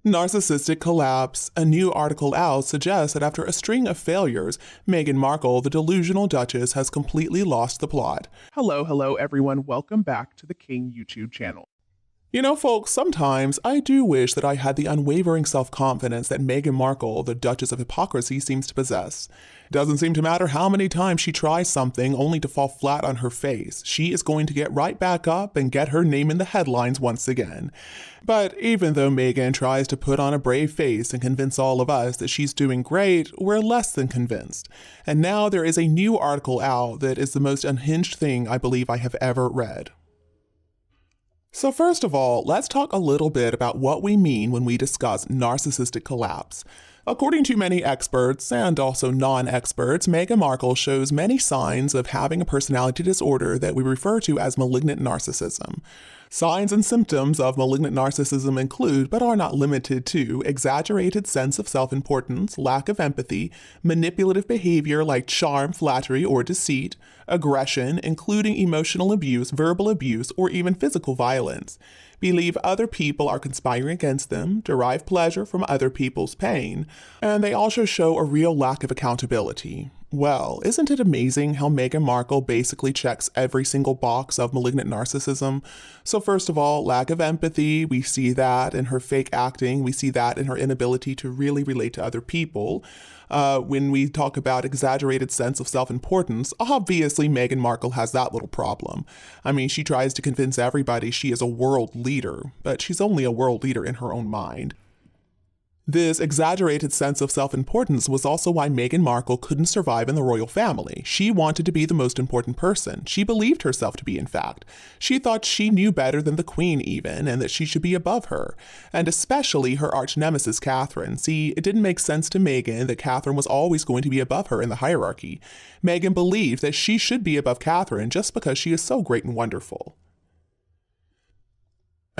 Narcissistic collapse. A new article out suggests that after a string of failures, Meghan Markle, the delusional Duchess, has completely lost the plot. Hello everyone. Welcome back to the King YouTube channel. You know, folks, sometimes I do wish that I had the unwavering self-confidence that Meghan Markle, the Duchess of Hypocrisy, seems to possess. Doesn't seem to matter how many times she tries something only to fall flat on her face. She is going to get right back up and get her name in the headlines once again. But even though Meghan tries to put on a brave face and convince all of us that she's doing great, we're less than convinced. And now there is a new article out that is the most unhinged thing I believe I have ever read. So first of all, let's talk a little bit about what we mean when we discuss narcissistic collapse. According to many experts, and also non-experts, Meghan Markle shows many signs of having a personality disorder that we refer to as malignant narcissism. Signs and symptoms of malignant narcissism include, but are not limited to, exaggerated sense of self-importance, lack of empathy, manipulative behavior like charm, flattery, or deceit, aggression, including emotional abuse, verbal abuse, or even physical violence, believe other people are conspiring against them, derive pleasure from other people's pain, and they also show a real lack of accountability. Well, isn't it amazing how Meghan Markle basically checks every single box of malignant narcissism? So first of all, lack of empathy, we see that in her fake acting, we see that in her inability to really relate to other people. When we talk about exaggerated sense of self-importance, obviously Meghan Markle has that little problem. I mean, she tries to convince everybody she is a world leader, but she's only a world leader in her own mind. This exaggerated sense of self-importance was also why Meghan Markle couldn't survive in the royal family. She wanted to be the most important person. She believed herself to be, in fact. She thought she knew better than the Queen even, and that she should be above her. And especially her arch-nemesis, Catherine. See, it didn't make sense to Meghan that Catherine was always going to be above her in the hierarchy. Meghan believed that she should be above Catherine just because she is so great and wonderful.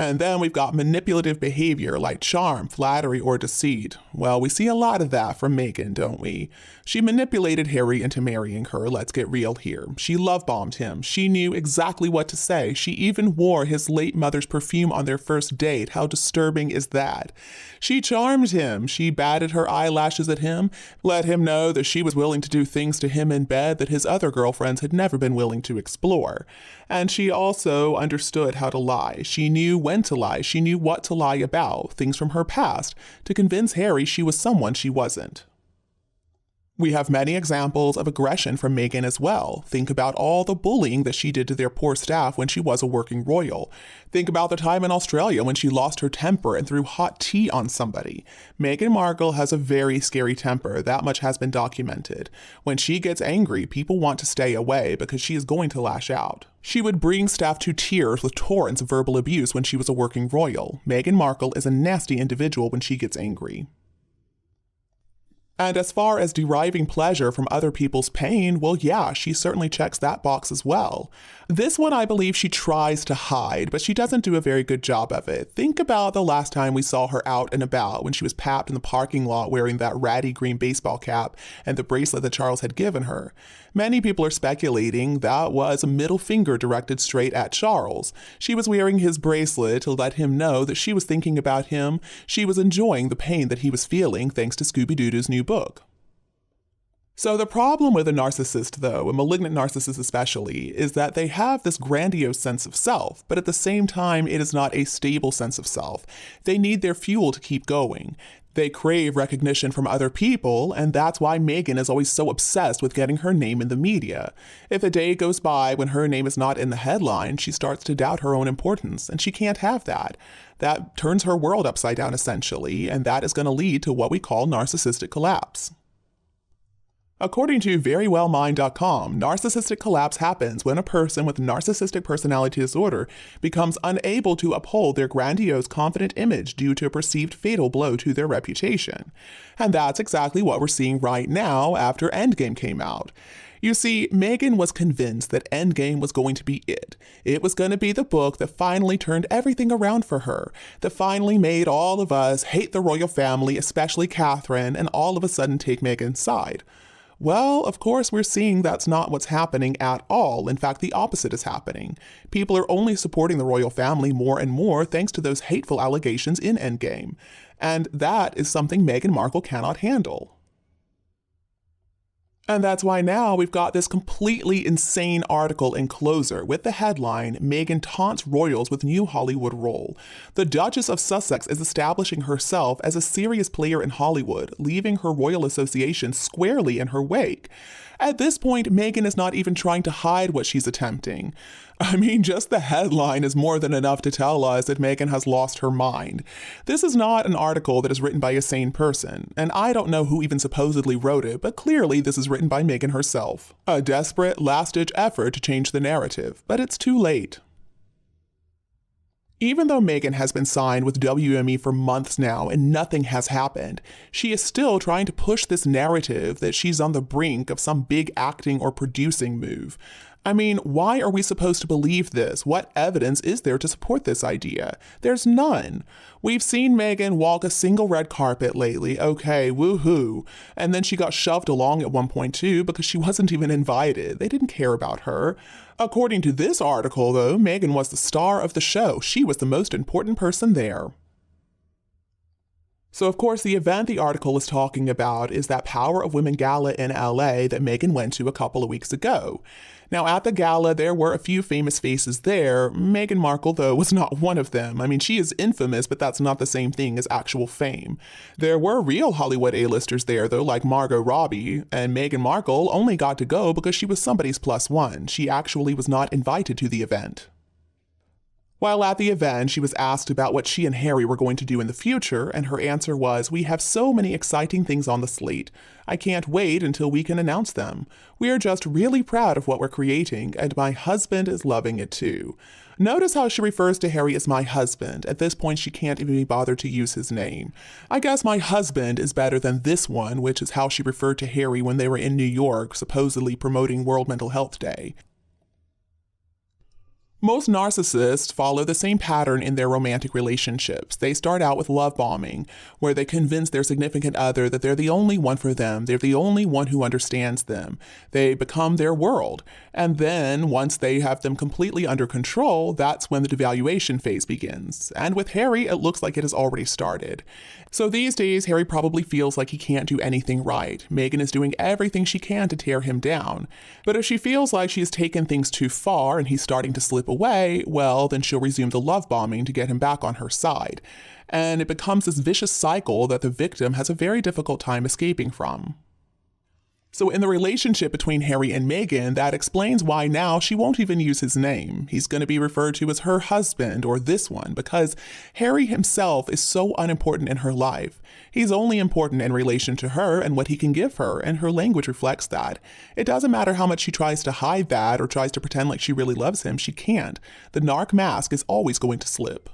And then we've got manipulative behavior like charm, flattery, or deceit. Well, we see a lot of that from Meghan, don't we? She manipulated Harry into marrying her, let's get real here. She love-bombed him. She knew exactly what to say. She even wore his late mother's perfume on their first date. How disturbing is that? She charmed him. She batted her eyelashes at him, let him know that she was willing to do things to him in bed that his other girlfriends had never been willing to explore. And she also understood how to lie. She knew when to lie. She knew what to lie about, things from her past, to convince Harry she was someone she wasn't. We have many examples of aggression from Meghan as well. Think about all the bullying that she did to their poor staff when she was a working royal. Think about the time in Australia when she lost her temper and threw hot tea on somebody. Meghan Markle has a very scary temper, that much has been documented. When she gets angry, people want to stay away because she is going to lash out. She would bring staff to tears with torrents of verbal abuse when she was a working royal. Meghan Markle is a nasty individual when she gets angry. And as far as deriving pleasure from other people's pain, well, yeah, she certainly checks that box as well. This one I believe she tries to hide, but she doesn't do a very good job of it. Think about the last time we saw her out and about when she was papped in the parking lot wearing that ratty green baseball cap and the bracelet that Charles had given her. Many people are speculating that was a middle finger directed straight at Charles. She was wearing his bracelet to let him know that she was thinking about him. She was enjoying the pain that he was feeling thanks to Scooby-Doo's new book. So the problem with a narcissist, though, a malignant narcissist especially, is that they have this grandiose sense of self, but at the same time, it is not a stable sense of self. They need their fuel to keep going. They crave recognition from other people, and that's why Meghan is always so obsessed with getting her name in the media. If a day goes by when her name is not in the headline, she starts to doubt her own importance, and she can't have that. That turns her world upside down, essentially, and that is going to lead to what we call narcissistic collapse. According to verywellmind.com, narcissistic collapse happens when a person with narcissistic personality disorder becomes unable to uphold their grandiose, confident image due to a perceived fatal blow to their reputation. And that's exactly what we're seeing right now after Endgame came out. You see, Meghan was convinced that Endgame was going to be it. It was going to be the book that finally turned everything around for her, that finally made all of us hate the royal family, especially Catherine, and all of a sudden take Meghan's side. Well, of course, we're seeing that's not what's happening at all. In fact, the opposite is happening. People are only supporting the royal family more and more thanks to those hateful allegations in Endgame. And that is something Meghan Markle cannot handle. And that's why now we've got this completely insane article in Closer with the headline, Meghan taunts royals with new Hollywood role. The Duchess of Sussex is establishing herself as a serious player in Hollywood, leaving her royal association squarely in her wake. At this point, Meghan is not even trying to hide what she's attempting. I mean, just the headline is more than enough to tell us that Meghan has lost her mind. This is not an article that is written by a sane person, and I don't know who even supposedly wrote it, but clearly this is written by Meghan herself. A desperate, last-ditch effort to change the narrative, but it's too late. Even though Meghan has been signed with WME for months now and nothing has happened, she is still trying to push this narrative that she's on the brink of some big acting or producing move. I mean, why are we supposed to believe this? What evidence is there to support this idea? There's none. We've seen Meghan walk a single red carpet lately, okay, woohoo. And then she got shoved along at one point too because she wasn't even invited. They didn't care about her. According to this article, though, Meghan was the star of the show. She was the most important person there. So, of course, the event the article is talking about is that Power of Women Gala in LA that Meghan went to a couple of weeks ago. Now, at the gala, there were a few famous faces there. Meghan Markle, though, was not one of them. I mean, she is infamous, but that's not the same thing as actual fame. There were real Hollywood A-listers there, though, like Margot Robbie, and Meghan Markle only got to go because she was somebody's plus one. She actually was not invited to the event. While at the event, she was asked about what she and Harry were going to do in the future, and her answer was, "We have so many exciting things on the slate. I can't wait until we can announce them. We are just really proud of what we're creating, and my husband is loving it too." Notice how she refers to Harry as my husband. At this point, she can't even be bothered to use his name. I guess my husband is better than this one, which is how she referred to Harry when they were in New York, supposedly promoting World Mental Health Day. Most narcissists follow the same pattern in their romantic relationships. They start out with love bombing, where they convince their significant other that they're the only one for them, they're the only one who understands them. They become their world. And then, once they have them completely under control, that's when the devaluation phase begins. And with Harry, it looks like it has already started. So these days, Harry probably feels like he can't do anything right. Meghan is doing everything she can to tear him down. But if she feels like she's taken things too far and he's starting to slip away, well, then she'll resume the love bombing to get him back on her side. And it becomes this vicious cycle that the victim has a very difficult time escaping from. So in the relationship between Harry and Meghan, that explains why now she won't even use his name. He's going to be referred to as her husband or this one because Harry himself is so unimportant in her life. He's only important in relation to her and what he can give her, and her language reflects that. It doesn't matter how much she tries to hide that or tries to pretend like she really loves him, she can't. The narc mask is always going to slip.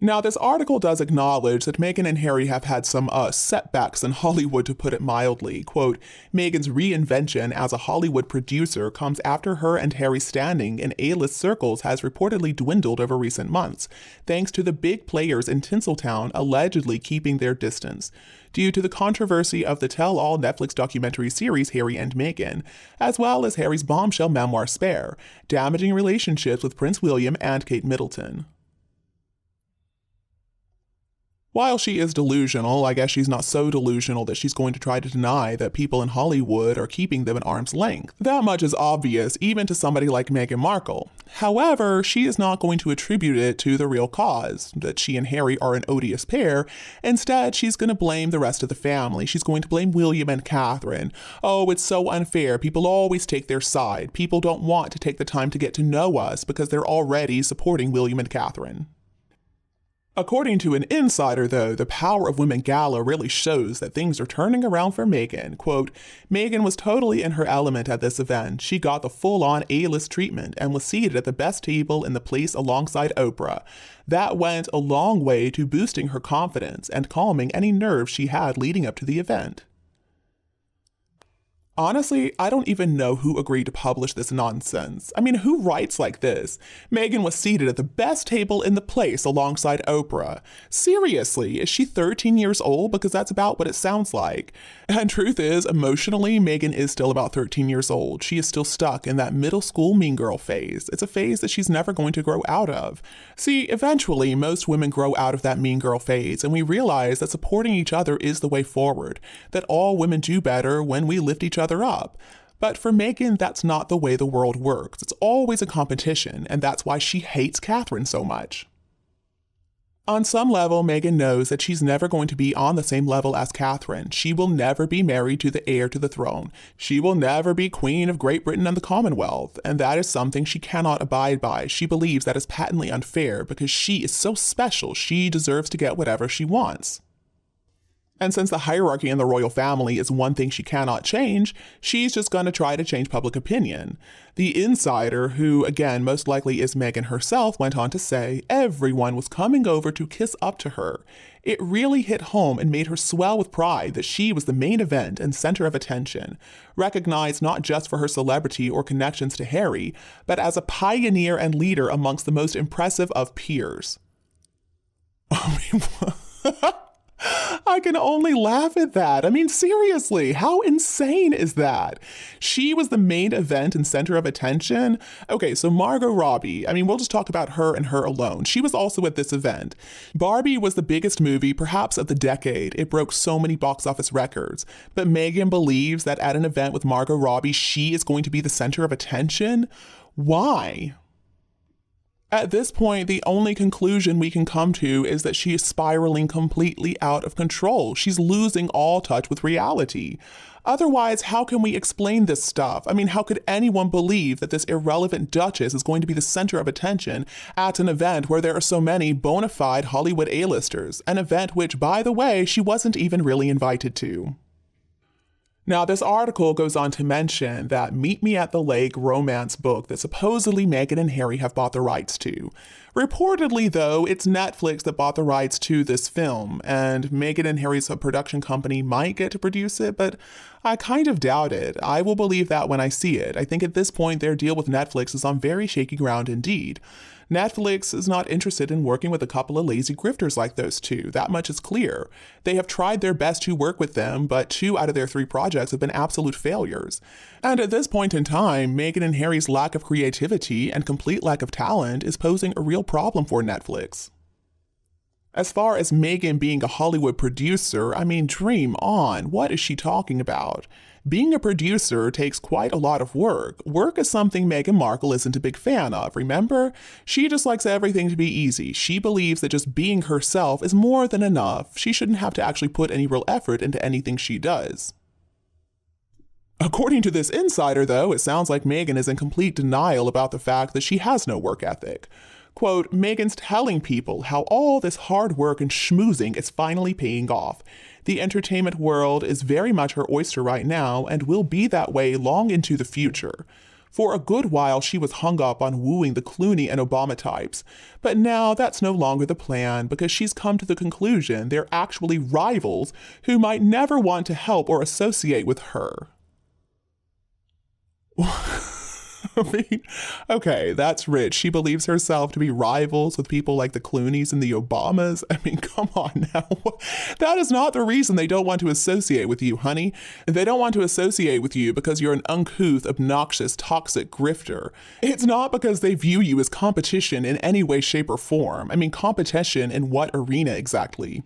Now, this article does acknowledge that Meghan and Harry have had some setbacks in Hollywood, to put it mildly. Quote, Meghan's reinvention as a Hollywood producer comes after her and Harry's standing in A-list circles has reportedly dwindled over recent months, thanks to the big players in Tinseltown allegedly keeping their distance, due to the controversy of the tell-all Netflix documentary series Harry and Meghan, as well as Harry's bombshell memoir Spare, damaging relationships with Prince William and Kate Middleton. While she is delusional, I guess she's not so delusional that she's going to try to deny that people in Hollywood are keeping them at arm's length. That much is obvious, even to somebody like Meghan Markle. However, she is not going to attribute it to the real cause, that she and Harry are an odious pair. Instead, she's going to blame the rest of the family. She's going to blame William and Catherine. Oh, it's so unfair. People always take their side. People don't want to take the time to get to know us because they're already supporting William and Catherine. According to an insider, though, the Power of Women Gala really shows that things are turning around for Meghan. Quote, Meghan was totally in her element at this event. She got the full-on A-list treatment and was seated at the best table in the place alongside Oprah. That went a long way to boosting her confidence and calming any nerves she had leading up to the event. Honestly, I don't even know who agreed to publish this nonsense. I mean, who writes like this? Meghan was seated at the best table in the place alongside Oprah. Seriously, is she 13 years old? Because that's about what it sounds like. And truth is, emotionally, Meghan is still about 13 years old. She is still stuck in that middle school mean girl phase. It's a phase that she's never going to grow out of. See, eventually, most women grow out of that mean girl phase, and we realize that supporting each other is the way forward, that all women do better when we lift each other up. But for Meghan, that's not the way the world works. It's always a competition, and that's why she hates Catherine so much. On some level, Meghan knows that she's never going to be on the same level as Catherine. She will never be married to the heir to the throne. She will never be Queen of Great Britain and the Commonwealth, and that is something she cannot abide by. She believes that is patently unfair because she is so special, she deserves to get whatever she wants. And since the hierarchy in the royal family is one thing she cannot change, she's just going to try to change public opinion. The insider, who again most likely is Meghan herself, went on to say everyone was coming over to kiss up to her. It really hit home and made her swell with pride that she was the main event and center of attention, recognized not just for her celebrity or connections to Harry, but as a pioneer and leader amongst the most impressive of peers. I mean, I can only laugh at that. I mean, seriously, how insane is that? She was the main event and center of attention. Okay, so Margot Robbie, I mean, we'll just talk about her and her alone. She was also at this event. Barbie was the biggest movie, perhaps of the decade. It broke so many box office records. But Meghan believes that at an event with Margot Robbie, she is going to be the center of attention? Why? At this point, the only conclusion we can come to is that she is spiraling completely out of control. She's losing all touch with reality. Otherwise, how can we explain this stuff? I mean, how could anyone believe that this irrelevant duchess is going to be the center of attention at an event where there are so many bona fide Hollywood A-listers? An event which, by the way, she wasn't even really invited to. Now, this article goes on to mention that Meet Me at the Lake romance book that supposedly Meghan and Harry have bought the rights to. Reportedly, though, it's Netflix that bought the rights to this film, and Meghan and Harry's production company might get to produce it, but I kind of doubt it. I will believe that when I see it. I think at this point their deal with Netflix is on very shaky ground indeed. Netflix is not interested in working with a couple of lazy grifters like those two. That much is clear. They have tried their best to work with them, but 2 out of their 3 projects have been absolute failures. And at this point in time, Meghan and Harry's lack of creativity and complete lack of talent is posing a real problem for Netflix. As far as Meghan being a Hollywood producer, I mean, dream on. What is she talking about? Being a producer takes quite a lot of work. Work is something Meghan Markle isn't a big fan of, remember? She just likes everything to be easy. She believes that just being herself is more than enough. She shouldn't have to actually put any real effort into anything she does. According to this insider, though, it sounds like Meghan is in complete denial about the fact that she has no work ethic. Quote, Meghan's telling people how all this hard work and schmoozing is finally paying off. The entertainment world is very much her oyster right now and will be that way long into the future. For a good while, she was hung up on wooing the Clooney and Obama types, but now that's no longer the plan because she's come to the conclusion they're actually rivals who might never want to help or associate with her. I mean, okay, that's rich. She believes herself to be rivals with people like the Clooneys and the Obamas. I mean, come on now. That is not the reason they don't want to associate with you, honey. They don't want to associate with you because you're an uncouth, obnoxious, toxic grifter. It's not because they view you as competition in any way, shape, or form. I mean, competition in what arena exactly?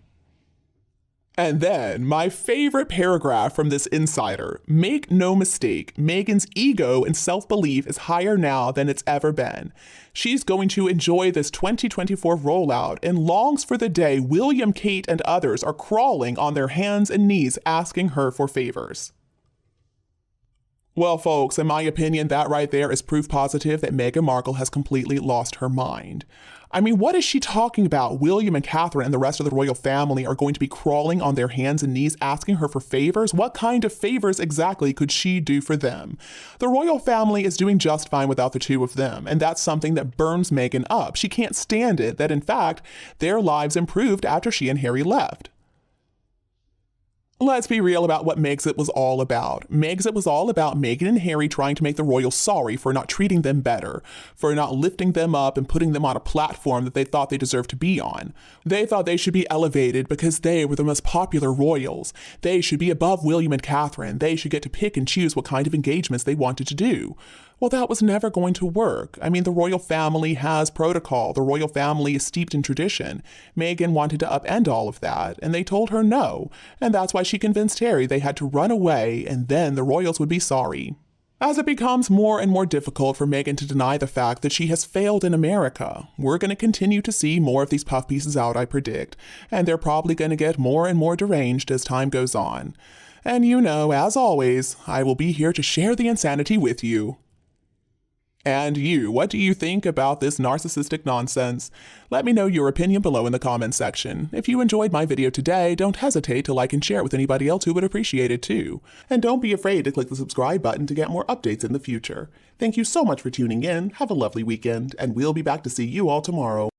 And then, my favorite paragraph from this insider. Make no mistake, Meghan's ego and self-belief is higher now than it's ever been. She's going to enjoy this 2024 rollout and longs for the day William, Kate, and others are crawling on their hands and knees asking her for favors. Well, folks, in my opinion, that right there is proof positive that Meghan Markle has completely lost her mind. I mean, what is she talking about? William and Catherine and the rest of the royal family are going to be crawling on their hands and knees asking her for favors? What kind of favors exactly could she do for them? The royal family is doing just fine without the two of them, and that's something that burns Meghan up. She can't stand it that, in fact, their lives improved after she and Harry left. Let's be real about what Megxit was all about. Megxit was all about Meghan and Harry trying to make the royals sorry for not treating them better, for not lifting them up and putting them on a platform that they thought they deserved to be on. They thought they should be elevated because they were the most popular royals. They should be above William and Catherine. They should get to pick and choose what kind of engagements they wanted to do. Well, that was never going to work. I mean, the royal family has protocol. The royal family is steeped in tradition. Meghan wanted to upend all of that, and they told her no. And that's why she convinced Harry they had to run away, and then the royals would be sorry. As it becomes more and more difficult for Meghan to deny the fact that she has failed in America, we're going to continue to see more of these puff pieces out, I predict, and they're probably going to get more and more deranged as time goes on. And you know, as always, I will be here to share the insanity with you. And you, what do you think about this narcissistic nonsense? Let me know your opinion below in the comments section. If you enjoyed my video today, don't hesitate to like and share it with anybody else who would appreciate it too. And don't be afraid to click the subscribe button to get more updates in the future. Thank you so much for tuning in, have a lovely weekend, and we'll be back to see you all tomorrow.